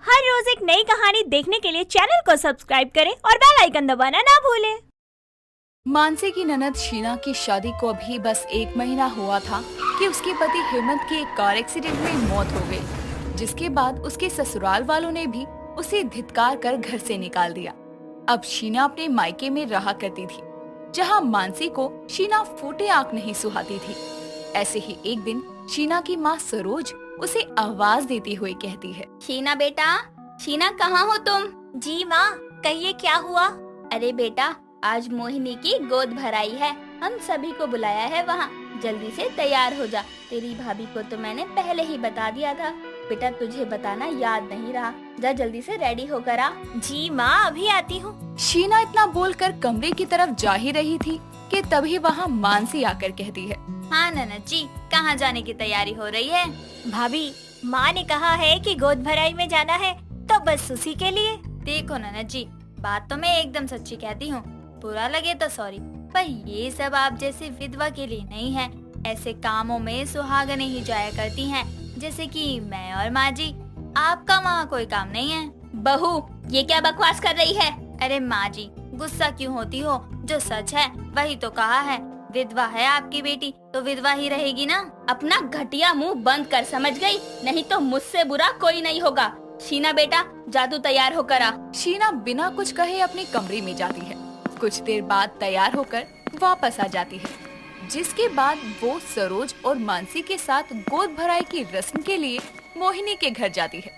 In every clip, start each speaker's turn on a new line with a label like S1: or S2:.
S1: हर रोज एक नई कहानी देखने के लिए चैनल को सब्सक्राइब करें और बेल आइकन दबाना ना भूलें।
S2: मानसी की ननद शीना की शादी को अभी बस 1 महीना हुआ था कि उसके पति हेमंत की एक कार एक्सीडेंट में मौत हो गई, जिसके बाद उसके ससुराल वालों ने भी उसे धिक्कार कर घर से निकाल दिया। अब शीना अपने मायके में रहा करती थी, जहां मानसी को शीना फूटे आंख नहीं सुहाती थी। ऐसे ही एक दिन शीना की माँ सरोज उसे आवाज देती हुई कहती है,
S3: शीना बेटा, शीना कहाँ हो तुम?
S1: जी माँ, कहिए क्या हुआ?
S3: अरे बेटा, आज मोहिनी की गोद भराई है, हम सभी को बुलाया है वहाँ। जल्दी से तैयार हो जा। तेरी भाभी को तो मैंने पहले ही बता दिया था, बेटा तुझे बताना याद नहीं रहा। जा जल्दी से रेडी होकर आ।
S1: जी माँ, अभी आती हूँ।
S2: शीना इतना बोलकर कमरे की तरफ जा ही रही थी कि तभी वहाँ मानसी आकर कहती है,
S3: हाँ ननद जी, कहाँ जाने की तैयारी हो रही है?
S1: भाभी, माँ ने कहा है कि गोद भराई में जाना है, तो बस उसी के लिए।
S3: देखो ननद जी, बात तो मैं एकदम सच्ची कहती हूँ, बुरा लगे तो सॉरी, पर ये सब आप जैसे विधवा के लिए नहीं है। ऐसे कामों में सुहागनें ही जाया करती हैं, जैसे कि मैं और माँ जी। आपका वहाँ कोई काम नहीं है। बहू, ये क्या बकवास कर रही है? अरे माँ जी, गुस्सा क्यों होती हो? जो सच है वही तो कहा है। विधवा है आपकी बेटी तो विधवा ही रहेगी ना। अपना घटिया मुंह बंद कर, समझ गई? नहीं तो मुझसे बुरा कोई नहीं होगा। शीना बेटा, जा तू तैयार होकर आ।
S2: शीना बिना कुछ कहे अपने कमरे में जाती है। कुछ देर बाद तैयार होकर वापस आ जाती है, जिसके बाद वो सरोज और मानसी के साथ गोद भराई की रस्म के लिए मोहिनी के घर जाती है।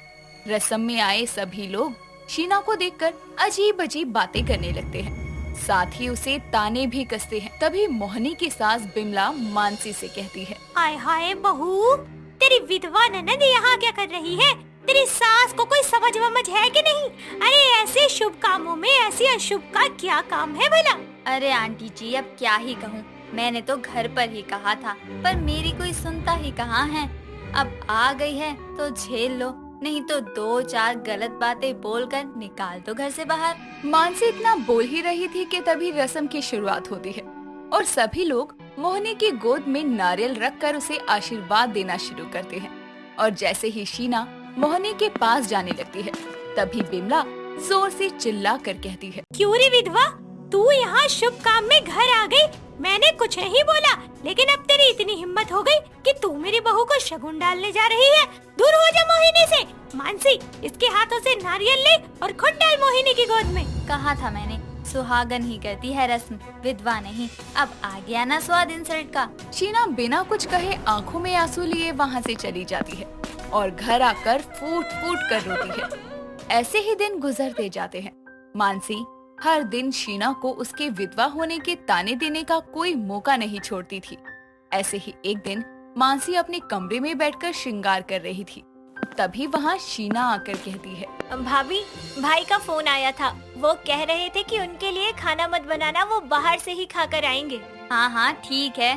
S2: रस्म में आए सभी लोग शीना को देखकर अजीब अजीब बातें करने लगते हैं, साथ ही उसे ताने भी कसते हैं। तभी मोहिनी की सास बिमला मानसी से कहती है,
S1: हाय हाय बहू, तेरी विधवा ननद यहाँ क्या कर रही है? तेरी सास को कोई समझ वमझ है कि नहीं? अरे ऐसे शुभ कामों में ऐसी अशुभ का क्या काम है भला?
S3: अरे आंटी जी, अब क्या ही कहूँ, मैंने तो घर पर ही कहा था, पर मेरी कोई सुनता ही कहाँ है। अब आ गई है तो झेल लो, नहीं तो 2-4 गलत बातें बोलकर निकाल दो घर से बाहर।
S2: मानसी इतना बोल ही रही थी कि तभी रस्म की शुरुआत होती है और सभी लोग मोहिनी की गोद में नारियल रखकर उसे आशीर्वाद देना शुरू करते हैं। और जैसे ही शीना मोहिनी के पास जाने लगती है, तभी बिमला जोर से चिल्ला कर कहती है,
S1: क्यों रे विधवा, तू यहाँ शुभ काम में घर आ गई? मैंने कुछ नहीं बोला, लेकिन अब तेरी इतनी हिम्मत हो गई कि तू मेरी बहू को शगुन डालने जा रही है। दूर हो जा मोहिनी से। मानसी, इसके हाथों से नारियल ले और खुद डाल मोहिनी की गोद में।
S3: कहा था मैंने, सुहागन ही करती है रस्म, विधवा नहीं। अब आ गया ना स्वाद इंसल्ट का।
S2: शीना बिना कुछ कहे आंखों में आंसू लिए वहाँ से चली जाती है और घर आकर फूट फूट कर रोती है। ऐसे ही दिन गुजरते जाते हैं। मानसी हर दिन शीना को उसके विधवा होने के ताने देने का कोई मौका नहीं छोड़ती थी। ऐसे ही एक दिन मानसी अपने कमरे में बैठकर श्रृंगार कर रही थी, तभी वहाँ शीना आकर कहती है,
S1: भाभी, भाई का फोन आया था, वो कह रहे थे कि उनके लिए खाना मत बनाना, वो बाहर से ही खाकर आएंगे।
S3: हाँ हाँ ठीक है।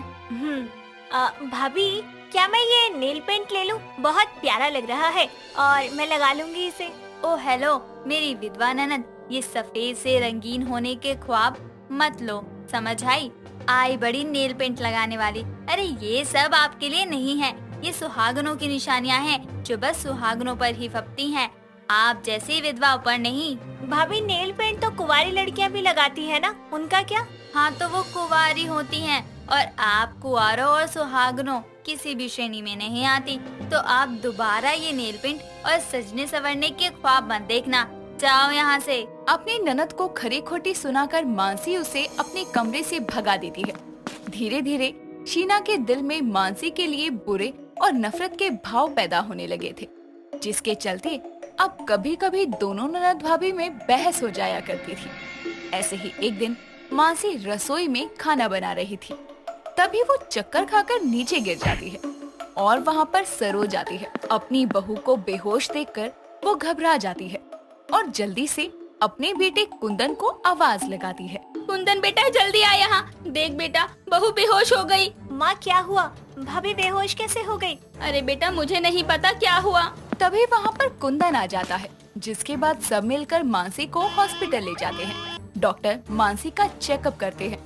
S1: भाभी, क्या मैं ये नेल पेंट ले लूं? बहुत प्यारा लग रहा है और मैं लगा लूंगी इसे।
S3: ओ हेलो मेरी विधवा ननद, ये सफेद से रंगीन होने के ख्वाब मत लो, समझ आई बड़ी नेल पेंट लगाने वाली। अरे ये सब आपके लिए नहीं है, ये सुहागनों की निशानियां हैं जो बस सुहागनों पर ही फपती हैं, आप जैसी विधवा पर नहीं।
S1: भाभी, नेल पेंट तो कुंवारी लड़कियां भी लगाती है ना, उनका क्या?
S3: हाँ तो वो कुंवारी होती हैं और आप कुंवारों और सुहागनों किसी भी श्रेणी में नहीं आती। तो आप दोबारा ये नेल पेंट और सजने संवरने के ख्वाब मत देखना, जाओ यहाँ से।
S2: अपनी ननद को खरी खोटी सुनाकर मानसी उसे अपने कमरे से भगा देती है। धीरे धीरे शीना के दिल में मानसी के लिए बुरे और नफरत के भाव पैदा होने लगे थे, जिसके चलते अब कभी कभी दोनों ननद भाभी में बहस हो जाया करती थी। ऐसे ही एक दिन मानसी रसोई में खाना बना रही थी, तभी वो चक्कर खाकर नीचे गिर जाती है और वहाँ पर सरोज आती है। अपनी बहू को बेहोश देखकर वो घबरा जाती है और जल्दी से अपने बेटे कुंदन को आवाज लगाती है,
S3: कुंदन बेटा जल्दी आ यहाँ, देख बेटा बहू बेहोश हो गई।
S1: माँ, क्या हुआ? भाभी बेहोश कैसे हो गई?
S3: अरे बेटा मुझे नहीं पता क्या हुआ।
S2: तभी वहाँ पर कुंदन आ जाता है, जिसके बाद सब मिलकर मानसी को हॉस्पिटल ले जाते हैं। डॉक्टर मानसी का चेकअप करते हैं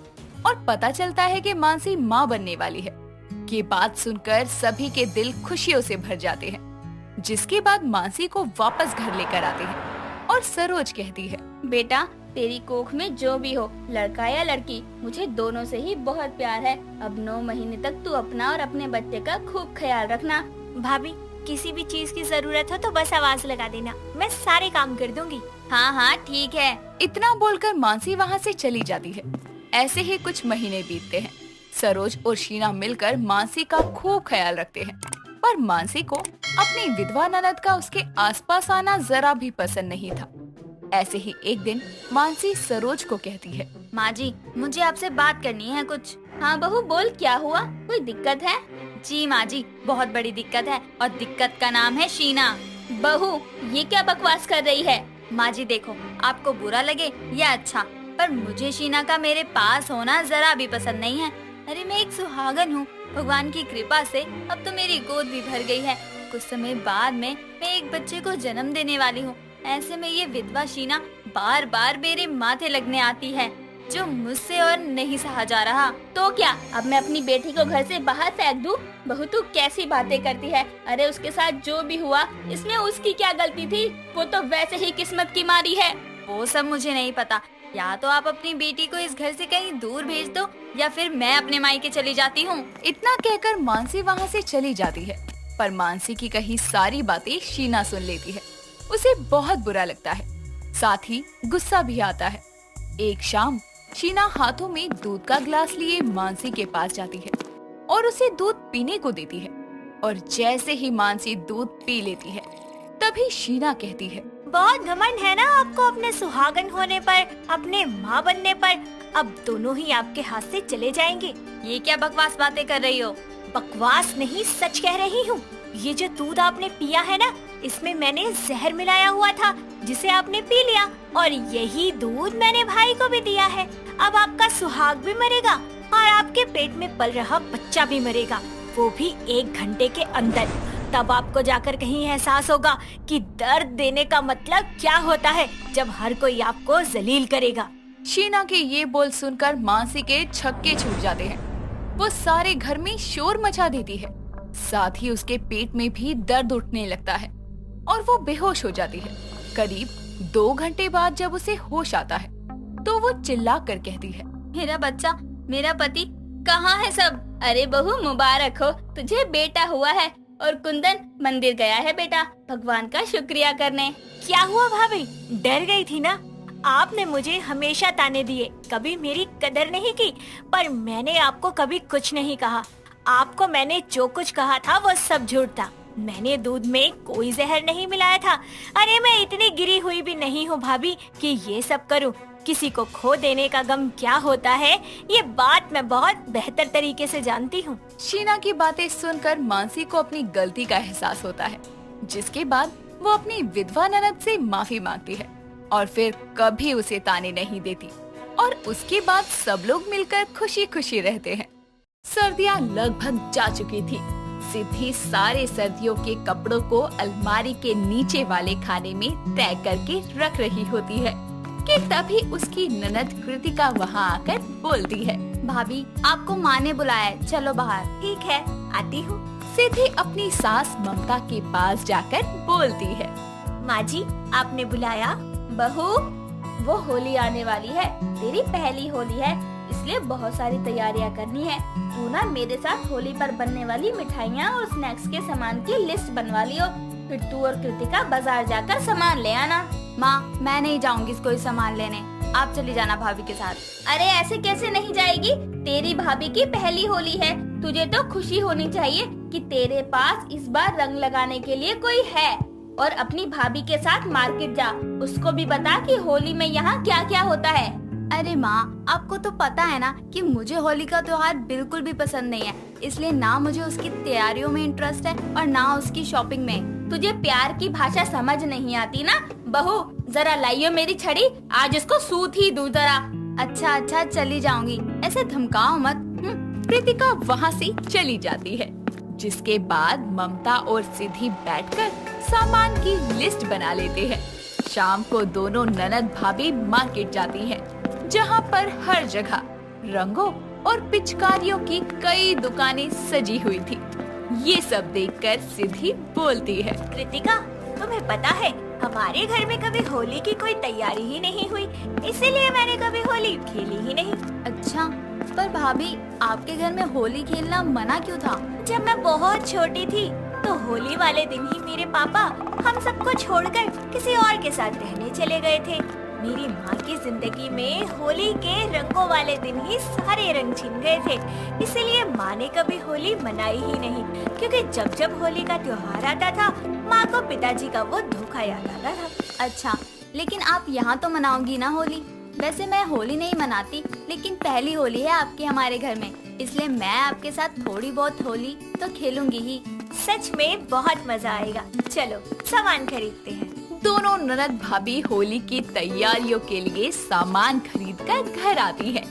S2: और पता चलता है कि मानसी माँ बनने वाली है। ये बात सुनकर सभी के दिल खुशियों से भर जाते हैं। जिसके बाद मानसी को वापस घर लेकर आते हैं और सरोज कहती है,
S3: बेटा, तेरी कोख में जो भी हो, लड़का या लड़की, मुझे दोनों से ही बहुत प्यार है। अब 9 महीने तक तू अपना और अपने बच्चे का खूब ख्याल रखना।
S1: भाभी, किसी भी चीज की जरूरत हो तो बस आवाज लगा देना, मैं सारे काम कर दूंगी।
S3: हाँ हाँ ठीक है।
S2: इतना बोलकर मानसी वहाँ से चली जाती है। ऐसे ही कुछ महीने बीतते हैं। सरोज और शीना मिलकर मानसी का खूब ख्याल रखते हैं, पर मानसी को अपनी विधवा ननद का उसके आसपास आना जरा भी पसंद नहीं था। ऐसे ही एक दिन मानसी सरोज को कहती है,
S3: माँ जी, मुझे आपसे बात करनी है कुछ। हाँ बहू, बोल, क्या हुआ? कोई दिक्कत है? जी माँ जी, बहुत बड़ी दिक्कत है, और दिक्कत का नाम है शीना। बहू, ये क्या बकवास कर रही है? माँ जी देखो, आपको बुरा लगे या अच्छा, पर मुझे शीना का मेरे पास होना जरा भी पसंद नहीं है। अरे मैं एक सुहागन हूँ, भगवान की कृपा से अब तो मेरी गोद भी भर गई है। कुछ समय बाद में मैं एक बच्चे को जन्म देने वाली हूँ। ऐसे में ये विधवा शीना बार बार मेरे माथे लगने आती है, जो मुझसे और नहीं सहा जा रहा। तो क्या अब मैं अपनी बेटी को घर से बाहर फेंक दूं? बहू, तू कैसी बातें करती है? अरे उसके साथ जो भी हुआ, इसमें उसकी क्या गलती थी? वो तो वैसे ही किस्मत की मारी है। वो सब मुझे नहीं पता। या तो आप अपनी बेटी को इस घर से कहीं दूर भेज दो, या फिर मैं अपने मायके चली जाती हूँ।
S2: इतना कहकर मानसी वहाँ से चली जाती है, पर मानसी की कही सारी बातें शीना सुन लेती है। उसे बहुत बुरा लगता है, साथ ही गुस्सा भी आता है। एक शाम शीना हाथों में दूध का गिलास लिए मानसी के पास जाती है और उसे दूध पीने को देती है, और जैसे ही मानसी दूध पी लेती है, तभी शीना कहती है,
S1: बहुत घमंड है ना आपको अपने सुहागन होने पर, अपने माँ बनने पर। अब दोनों ही आपके हाथ से चले जाएंगे।
S3: ये क्या बकवास बातें कर रही हो?
S1: बकवास नहीं, सच कह रही हूँ। ये जो दूध आपने पिया है ना, इसमें मैंने जहर मिलाया हुआ था, जिसे आपने पी लिया, और यही दूध मैंने भाई को भी दिया है। अब आपका सुहाग भी मरेगा और आपके पेट में पल रहा बच्चा भी मरेगा, वो भी 1 घंटे के अंदर। तब आपको जाकर कहीं एहसास होगा कि दर्द देने का मतलब क्या होता है, जब हर कोई आपको जलील करेगा।
S2: शीना के ये बोल सुनकर मानसी के छक्के छूट जाते हैं। वो सारे घर में शोर मचा देती है, साथ ही उसके पेट में भी दर्द उठने लगता है और वो बेहोश हो जाती है। करीब 2 घंटे बाद जब उसे होश आता है, तो वो चिल्ला कर कहती है,
S3: मेरा बच्चा, मेरा पति, कहाँ है सब? अरे बहू, मुबारक हो, तुझे बेटा हुआ है। और कुंदन मंदिर गया है बेटा, भगवान का शुक्रिया करने।
S1: क्या हुआ भाभी, डर गई थी ना? आपने मुझे हमेशा ताने दिए, कभी मेरी कदर नहीं की, पर मैंने आपको कभी कुछ नहीं कहा। आपको मैंने जो कुछ कहा था वो सब झूठ था। मैंने दूध में कोई जहर नहीं मिलाया था। अरे मैं इतनी गिरी हुई भी नहीं हूँ भाभी कि ये सब करूँ। किसी को खो देने का गम क्या होता है, ये बात मैं बहुत बेहतर तरीके से जानती हूँ।
S2: शीना की बातें सुनकर मानसी को अपनी गलती का एहसास होता है, जिसके बाद वो अपनी विधवा ननद से माफी मांगती है और फिर कभी उसे ताने नहीं देती, और उसके बाद सब लोग मिलकर खुशी खुशी रहते हैं। सर्दियाँ लगभग जा चुकी थी। सिद्धि सारे सर्दियों के कपड़ों को अलमारी के नीचे वाले खाने में तय करके रख रही होती है कि तभी उसकी ननद कृतिका वहाँ आकर बोलती है,
S3: भाभी, आपको माँ ने बुलाया है, चलो बाहर।
S1: ठीक है, आती हूँ।
S2: सिद्धि अपनी सास ममता के पास जाकर बोलती है,
S1: माँ जी, आपने बुलाया?
S3: बहू, वो होली आने वाली है, तेरी पहली होली है, इसलिए बहुत सारी तैयारियां करनी है। तू ना मेरे साथ होली पर बनने वाली मिठाइयाँ और स्नैक्स के सामान की लिस्ट बनवा लियो। फिर तू और कृतिका बाजार जाकर सामान ले आना। माँ, मैं नहीं जाऊंगी कोई सामान लेने, आप चली जाना भाभी के साथ। अरे ऐसे कैसे नहीं जाएगी? तेरी भाभी की पहली होली है, तुझे तो खुशी होनी चाहिए कि तेरे पास इस बार रंग लगाने के लिए कोई है। और अपनी भाभी के साथ मार्केट जा, उसको भी बता कि होली में यहाँ क्या क्या होता है। अरे माँ, आपको तो पता है ना कि मुझे होली का त्योहार बिल्कुल भी पसंद नहीं है, इसलिए ना मुझे उसकी तैयारियों में इंटरेस्ट है और ना उसकी शॉपिंग में। तुझे प्यार की भाषा समझ नहीं आती ना? बहू, जरा लाइयो मेरी छड़ी, आज इसको सूत ही दूं जरा। अच्छा अच्छा, चली जाऊंगी, ऐसे धमकाओ मत।
S2: कृतिका वहाँ से चली जाती है, जिसके बाद ममता और सिद्धि बैठकर सामान की लिस्ट बना लेते हैं। शाम को दोनों ननद भाभी मार्केट जाती हैं, जहाँ पर हर जगह रंगों और पिचकारियों की कई दुकानें सजी हुई थी। ये सब देखकर सिद्धि बोलती है।
S1: कृतिका, तुम्हें पता है हमारे घर में कभी होली की कोई तैयारी ही नहीं हुई, इसीलिए मैंने कभी होली खेली ही नहीं।
S3: अच्छा, पर भाभी आपके घर में होली खेलना मना क्यों था?
S1: जब मैं बहुत छोटी थी तो होली वाले दिन ही मेरे पापा हम सबको छोड़कर किसी और के साथ रहने चले गए थे। मेरी माँ की जिंदगी में होली के रंगों वाले दिन ही सारे रंग छिन गए थे, इसीलिए माँ ने कभी होली मनाई ही नहीं, क्योंकि जब जब होली का त्योहार आता था माँ को पिताजी का वो धोखा याद आता था।
S3: अच्छा, लेकिन आप यहाँ तो मनाओगी ना होली? वैसे मैं होली नहीं मनाती, लेकिन पहली होली है आपके हमारे घर में, इसलिए मैं आपके साथ थोड़ी बहुत होली तो खेलूंगी ही।
S1: सच में बहुत मजा आएगा। चलो सामान खरीदते हैं।
S2: दोनों ननद भाभी होली की तैयारियों के लिए सामान खरीदकर घर आती हैं।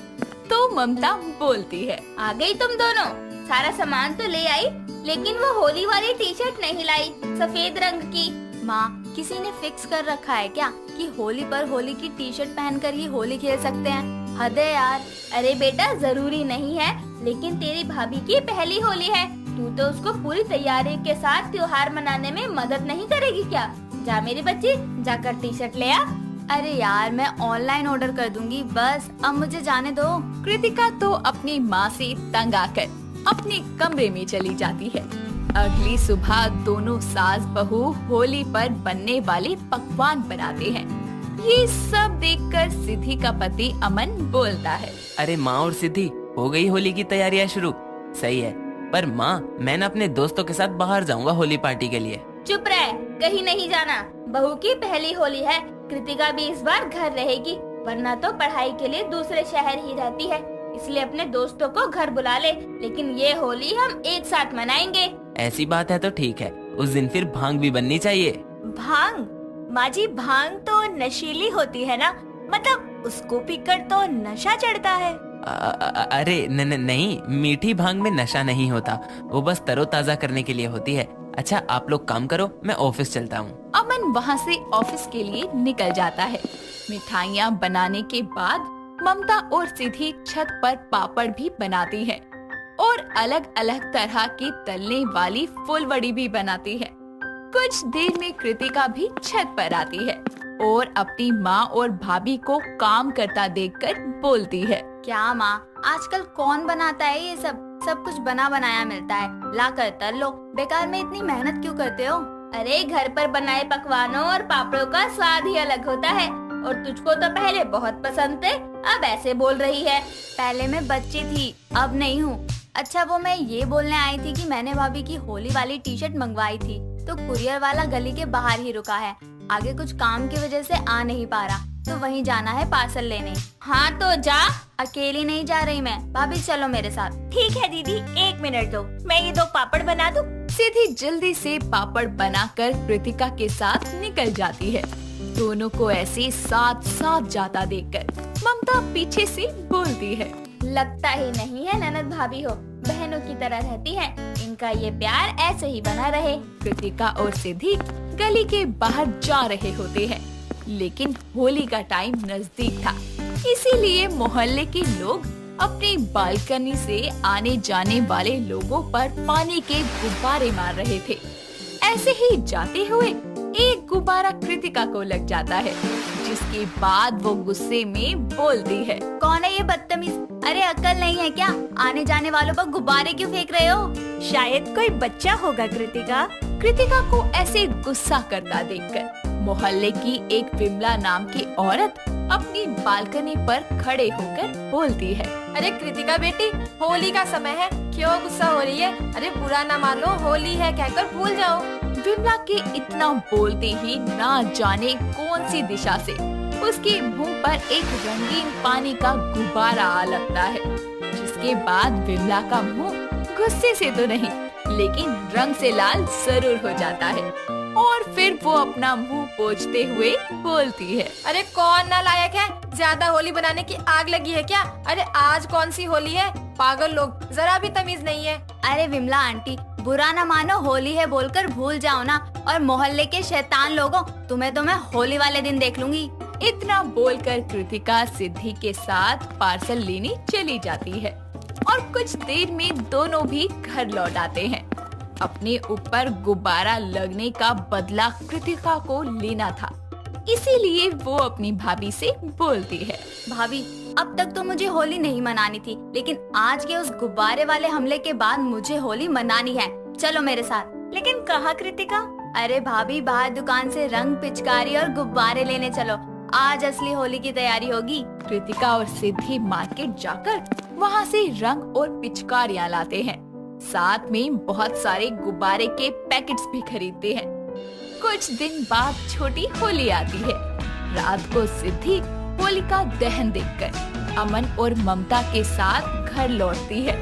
S2: तो ममता बोलती है,
S3: आ गई तुम दोनों? सारा सामान तो ले आई, लेकिन वो होली वाली टी शर्ट नहीं लाई, सफेद रंग की। माँ, किसी ने फिक्स कर रखा है क्या कि होली पर होली की टी शर्ट पहनकर ही होली खेल सकते हैं? हद है यार। अरे बेटा, जरूरी नहीं है, लेकिन तेरी भाभी की पहली होली है, तू तो उसको पूरी तैयारी के साथ त्योहार मनाने में मदद नहीं करेगी क्या? जा मेरी बच्ची, जाकर टी शर्ट ले आ। अरे यार, मैं ऑनलाइन ऑर्डर कर दूंगी, बस अब मुझे जाने दो।
S2: कृतिका तो अपनी माँ से तंग आकर अपने कमरे में चली जाती है। अगली सुबह दोनों सास बहू होली पर बनने वाले पकवान बनाते हैं। ये सब देखकर सिद्धि का पति अमन बोलता है,
S4: अरे माँ और सिद्धि, हो गई होली की तैयारियां शुरू? सही है, पर माँ मैं ना अपने दोस्तों के साथ बाहर जाऊंगा होली पार्टी के लिए।
S3: चुप रह, कहीं नहीं जाना। बहू की पहली होली है, कृतिका भी इस बार घर रहेगी, वरना तो पढ़ाई के लिए दूसरे शहर ही रहती है, इसलिए अपने दोस्तों को घर बुला ले, लेकिन ये होली हम एक साथ मनाएंगे।
S4: ऐसी बात है तो ठीक है, उस दिन फिर भांग भी बननी चाहिए।
S1: भांग? माँ जी, भांग तो नशीली होती है ना, मतलब उसको पीकर तो नशा चढ़ता है।
S4: अरे नहीं, मीठी भांग में नशा नहीं होता, वो बस तरोताजा करने के लिए होती है। अच्छा आप लोग काम करो, मैं ऑफिस चलता हूँ।
S2: अमन वहाँ से ऑफिस के लिए निकल जाता है। मिठाइयाँ बनाने के बाद ममता और सिद्धि छत पर पापड़ भी बनाती है और अलग अलग तरह की तलने वाली फुलवड़ी भी बनाती है। कुछ देर में कृतिका भी छत पर आती है और अपनी माँ और भाभी को काम करता देखकर बोलती है,
S3: क्या माँ, आजकल कौन बनाता है ये सब? सब कुछ बना बनाया मिलता है, ला कर तल लो, बेकार में इतनी मेहनत क्यों करते हो? अरे घर पर बनाए पकवानों और पापड़ों का स्वाद ही अलग होता है, और तुझको तो पहले बहुत पसंद थे, अब ऐसे बोल रही है। पहले मैं बच्ची थी, अब नहीं हूँ। अच्छा, वो मैं ये बोलने आई थी कि मैंने भाभी की होली वाली टी शर्ट मंगवाई थी, तो कुरियर वाला गली के बाहर ही रुका है, आगे कुछ काम की वजह से आ नहीं पा रहा, तो वहीं जाना है पार्सल लेने। हाँ तो जा, अकेली नहीं जा रही मैं, भाभी चलो मेरे साथ।
S1: ठीक है दीदी, 1 मिनट दो, मैं ये 2 पापड़ बना दूं।
S2: सिद्धि जल्दी से पापड़ बनाकर कृतिका के साथ निकल जाती है। दोनों को ऐसे साथ साथ जाता देखकर ममता पीछे से बोलती है,
S3: लगता ही नहीं है ननद भाभी हो, बहनों की तरह रहती हैं, इनका ये प्यार ऐसे ही बना रहे।
S2: कृतिका और सिद्धि गली के बाहर जा रहे होते हैं, लेकिन होली का टाइम नजदीक था, इसीलिए मोहल्ले के लोग अपनी बालकनी से आने जाने वाले लोगों पर पानी के गुब्बारे मार रहे थे। ऐसे ही जाते हुए एक गुब्बारा कृतिका को लग जाता है, जिसके बाद वो गुस्से में बोलती है,
S3: कौन है ये बदतमीज? अरे अक्ल नहीं है क्या? आने जाने वालों पर गुब्बारे क्यों फेंक रहे हो?
S1: शायद कोई बच्चा होगा कृतिका।
S2: कृतिका को ऐसे गुस्सा करता देखकर मोहल्ले की एक विमला नाम की औरत अपनी बालकनी पर खड़े होकर बोलती है,
S5: अरे कृतिका बेटी, होली का समय है, क्यों गुस्सा हो रही है? अरे बुरा ना मानो, होली है कहकर भूल जाओ।
S2: विमला के इतना बोलते ही ना जाने कौन सी दिशा से उसके मुंह पर एक रंगीन पानी का गुब्बारा आ लगता है, जिसके बाद विमला का मुंह गुस्से से तो नहीं, लेकिन रंग से लाल जरूर हो जाता है और फिर वो अपना मुंह पोंछते हुए बोलती है,
S5: अरे कौन नालायक है? ज्यादा होली बनाने की आग लगी है क्या? अरे आज कौन सी होली है? पागल लोग, जरा भी तमीज नहीं है।
S3: अरे विमला आंटी, बुरा ना मानो, होली है बोलकर भूल जाओ ना, और मोहल्ले के शैतान लोगों, तुम्हें तो मैं होली वाले दिन देख लूंगी।
S2: इतना बोलकर कृतिका सिद्धि के साथ पार्सल लेने चली जाती है और कुछ देर में दोनों भी घर लौट आते हैं। अपने ऊपर गुब्बारा लगने का बदला कृतिका को लेना था। इसीलिए वो अपनी भाभी से बोलती है।
S3: भाभी, अब तक तो मुझे होली नहीं मनानी थी, लेकिन आज के उस गुब्बारे वाले हमले के बाद मुझे होली मनानी है। चलो मेरे साथ।
S1: लेकिन कहाँ कृतिका?
S3: अरे भाभी, बाहर दुकान से रंग, पिचकारी और गुब्बारे लेने चलो। आज असली होली की तैयारी होगी।
S2: कृतिका और सिद्धि मार्केट जाकर वहाँ से रंग और पिचकारियाँ लाते हैं। साथ में बहुत सारे गुब्बारे के पैकेट्स भी खरीदते हैं। कुछ दिन बाद छोटी होली आती है। रात को सिद्धि होली का दहन देखकर अमन और ममता के साथ घर लौटती है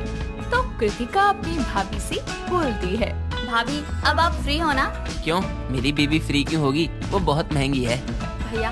S2: तो कृतिका अपनी भाभी से बोलती है।
S3: भाभी, अब आप फ्री हो ना?
S4: क्यों, मेरी बीबी फ्री क्यों होगी? वो बहुत महंगी है।
S3: भैया,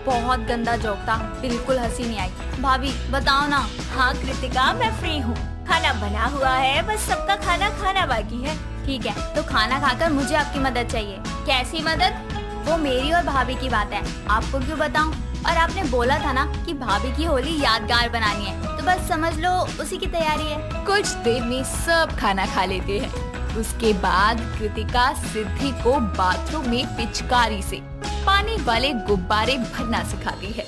S3: बहुत गंदा जोक था, बिल्कुल हंसी नहीं आई। भाभी बताओ ना।
S1: हाँ कृतिका, मैं फ्री हूँ। खाना बना हुआ है, बस सबका खाना खाना बाकी है।
S3: ठीक है, तो खाना खाकर मुझे आपकी मदद चाहिए। कैसी मदद? वो मेरी और भाभी की बात है, आपको क्यों बताऊं? और आपने बोला था ना कि भाभी की होली यादगार बनानी है, तो बस समझ लो उसी की तैयारी है।
S2: कुछ देर में सब खाना खा लेते हैं। उसके बाद कृतिका सिद्धि को बाथरूम में पिचकारी से पानी वाले गुब्बारे भरना सिखाती है।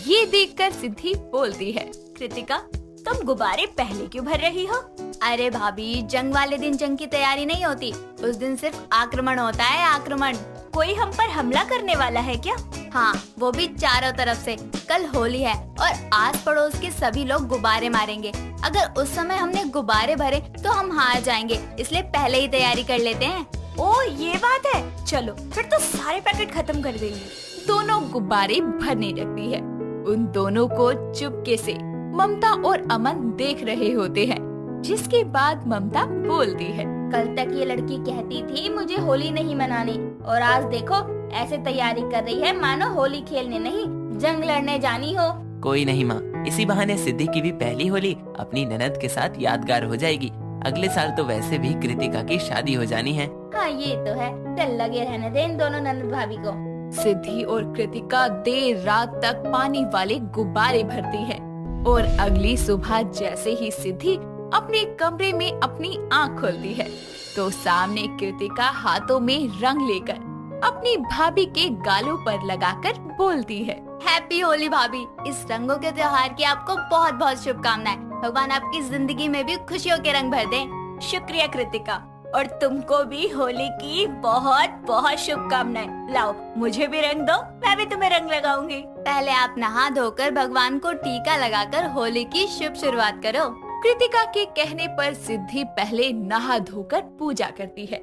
S2: ये देखकर सिद्धि बोलती है।
S1: कृतिका, तुम गुब्बारे पहले क्यों भर रही हो?
S3: अरे भाभी, जंग वाले दिन जंग की तैयारी नहीं होती, उस दिन सिर्फ आक्रमण होता है, आक्रमण।
S1: कोई हम पर हमला करने वाला है क्या?
S3: हाँ, वो भी चारों तरफ से। कल होली है और आस पड़ोस के सभी लोग गुब्बारे मारेंगे। अगर उस समय हमने गुब्बारे भरे तो हम हार जाएंगे, इसलिए पहले ही तैयारी कर लेते हैं।
S1: ओ, ये बात है। चलो फिर तो सारे पैकेट खत्म कर देंगे।
S2: दोनों गुब्बारे भरने लगती है। उन दोनों को चुपके से ममता और अमन देख रहे होते हैं, जिसके बाद ममता बोलती है।
S3: कल तक ये लड़की कहती थी मुझे होली नहीं मनानी, और आज देखो ऐसे तैयारी कर रही है मानो होली खेलने नहीं, जंग लड़ने जानी हो।
S4: कोई नहीं माँ, इसी बहाने सिद्धि की भी पहली होली अपनी ननद के साथ यादगार हो जाएगी। अगले साल तो वैसे भी कृतिका की शादी हो जानी है।
S3: हाँ, ये तो है। चल लगे रहने दे इन दोनों ननद भाभी को।
S2: सिद्धि और कृतिका देर रात तक पानी वाले गुब्बारे भरती है और अगली सुबह जैसे ही सिद्धि अपने कमरे में अपनी आँख खोलती है तो सामने कृतिका हाथों में रंग लेकर अपनी भाभी के गालों पर लगाकर बोलती है।
S3: हैप्पी होली भाभी। इस रंगों के त्योहार की आपको बहुत बहुत शुभकामनाएं। भगवान आपकी जिंदगी में भी खुशियों के रंग भर दें।
S1: शुक्रिया कृतिका, और तुमको भी होली की बहुत बहुत शुभकामनाएं। लाओ मुझे भी रंग दो, मैं भी तुम्हें रंग लगाऊंगी।
S3: पहले आप नहा धोकर भगवान को टीका लगाकर होली की शुभ शुरुआत करो।
S2: कृतिका के कहने पर सिद्धि पहले नहा धोकर पूजा करती है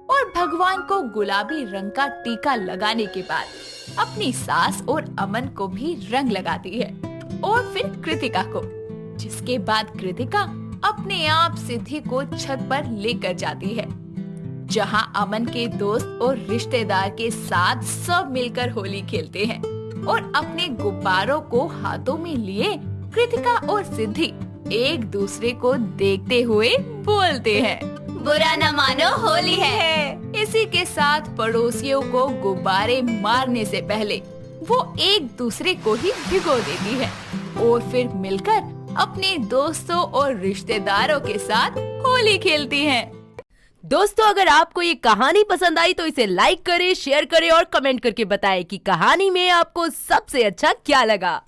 S2: और भगवान को गुलाबी रंग का टीका लगाने के बाद अपनी सास और अमन को भी रंग लगाती है और फिर कृतिका को, जिसके बाद कृतिका अपने आप सिद्धि को छत पर लेकर जाती है, जहां अमन के दोस्त और रिश्तेदार के साथ सब मिलकर होली खेलते हैं और अपने गुब्बारों को हाथों में लिए कृतिका और सिद्धि एक दूसरे को देखते हुए बोलते हैं,
S3: बुरा न मानो होली है।
S2: इसी के साथ पड़ोसियों को गुब्बारे मारने से पहले वो एक दूसरे को ही भिगो देती है और फिर मिलकर अपने दोस्तों और रिश्तेदारों के साथ होली खेलती हैं।
S6: दोस्तों, अगर आपको ये कहानी पसंद आई तो इसे लाइक करें, शेयर करें और कमेंट करके बताएं कि कहानी में आपको सबसे अच्छा क्या लगा।